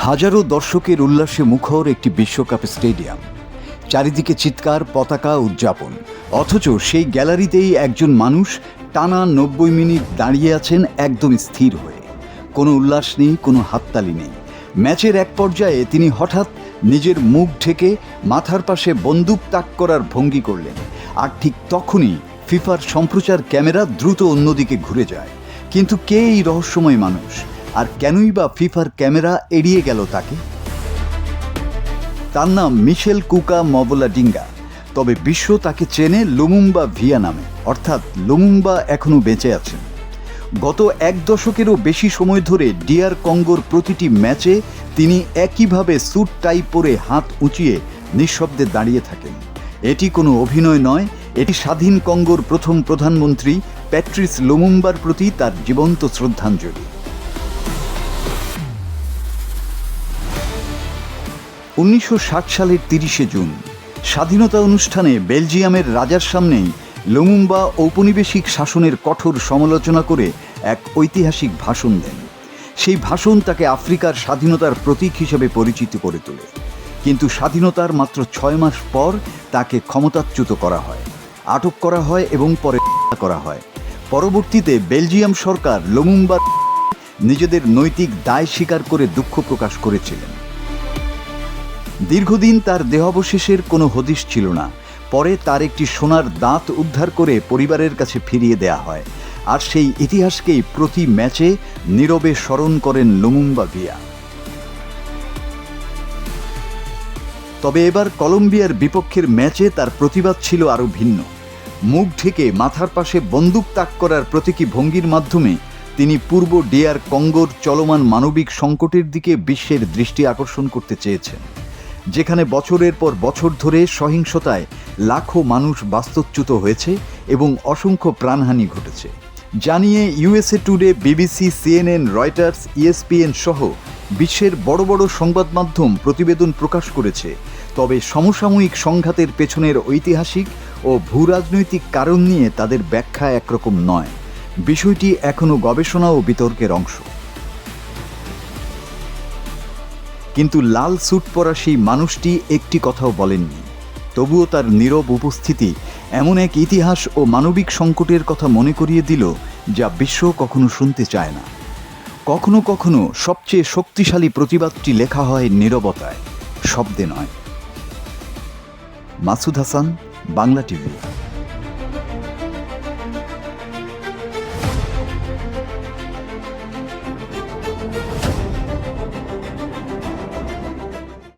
হাজারো দর্শকের উল্লাসে মুখর একটি বিশ্বকাপ স্টেডিয়াম, চারিদিকে চিৎকার, পতাকা, উদযাপন। অথচ সেই গ্যালারিতেই একজন মানুষ টানা 90 মিনিট দাঁড়িয়ে আছেন একদম স্থির হয়ে। কোনো উল্লাস নেই, কোনো হাততালি নেই। ম্যাচের এক পর্যায়ে তিনি হঠাৎ নিজের মুখ ঢেকে মাথার পাশে বন্দুক তাক করার ভঙ্গি করলেন। আর ঠিক তখনই ফিফার সম্প্রচার ক্যামেরা দ্রুত অন্যদিকে ঘুরে যায়। কিন্তু কে এই রহস্যময় মানুষ, আর কেনই বা ফিফার ক্যামেরা এড়িয়ে গেল তাকে? তার নাম মিশেল কুকা মবলাডিঙ্গা, তবে বিশ্ব তাকে চেনে লুমুম্বা ভিয়া নামে, অর্থাৎ লুমুম্বা এখনও বেঁচে আছেন। গত এক দশকেরও বেশি সময় ধরে ডিআর কঙ্গোর প্রতিটি ম্যাচে তিনি একইভাবে স্যুট টাই পরে হাত উঁচিয়ে নিঃশব্দে দাঁড়িয়ে থাকেন। এটি কোনো অভিনয় নয়, এটি স্বাধীন কঙ্গোর প্রথম প্রধানমন্ত্রী প্যাট্রিস লুমুম্বার প্রতি তার জীবন্ত শ্রদ্ধাঞ্জলি। 1960 সালের 30শে জুন স্বাধীনতা অনুষ্ঠানে বেলজিয়ামের রাজার সামনেই লুমুম্বা ঔপনিবেশিক শাসনের কঠোর সমালোচনা করে এক ঐতিহাসিক ভাষণ দেন। সেই ভাষণ তাকে আফ্রিকার স্বাধীনতার প্রতীক হিসেবে পরিচিত করে তোলে। কিন্তু স্বাধীনতার মাত্র 6 মাস পর তাকে ক্ষমতাচ্যুত করা হয়, আটক করা হয় এবং পরে করা হয়। পরবর্তীতে বেলজিয়াম সরকার লুমুম্বার নিজেদের নৈতিক দায় স্বীকার করে দুঃখ প্রকাশ করেছিলেন। দীর্ঘদিন তার দেহাবশেষের কোনো হদিশ ছিল না। পরে তার একটি সোনার দাঁত উদ্ধার করে পরিবারের কাছে ফিরিয়ে দেয়া হয়। আর সেই ইতিহাসকেই প্রতি ম্যাচে নীরবে স্মরণ করেন লুমুম্বা ভিয়া। তবে এবার কলম্বিয়ার বিপক্ষের ম্যাচে তার প্রতিবাদ ছিল আরও ভিন্ন। মুখ ঢেকে মাথার পাশে বন্দুক তাক করার প্রতীকী ভঙ্গির মাধ্যমে তিনি পূর্ব ডিআর কঙ্গোর চলমান মানবিক সংকটের দিকে বিশ্বের দৃষ্টি আকর্ষণ করতে চেয়েছেন, যেখানে বছরের পর বছর ধরে সহিংসতায় লাখো মানুষ বাস্তুচ্যুত হয়েছে এবং অসংখ্য প্রাণহানি ঘটেছে। জানিয়ে USA today, BBC, CNN, Reuters, ESPN সহ বিশ্বের বড় বড় সংবাদ মাধ্যম প্রতিবেদন প্রকাশ করেছে। তবে সমসাময়িক সংঘাতের পেছনের ঐতিহাসিক ও ভূরাজনৈতিক কারণ নিয়ে তাদের ব্যাখ্যা একরকম নয়। বিষয়টি এখনও গবেষণা ও বিতর্কের অংশ। কিন্তু লাল স্যুট পরা সেই মানুষটি একটি কথাও বলেননি। তবুও তার নীরব উপস্থিতি এমন এক ইতিহাস ও মানবিক সংকটের কথা মনে করিয়ে দিল যা বিশ্ব কখনো শুনতে চায় না। কখনো কখনো সবচেয়ে শক্তিশালী প্রতিবাদটি লেখা হয় নীরবতায়, শব্দে নয়। মাসুদ হাসান, বাংলা টিভি।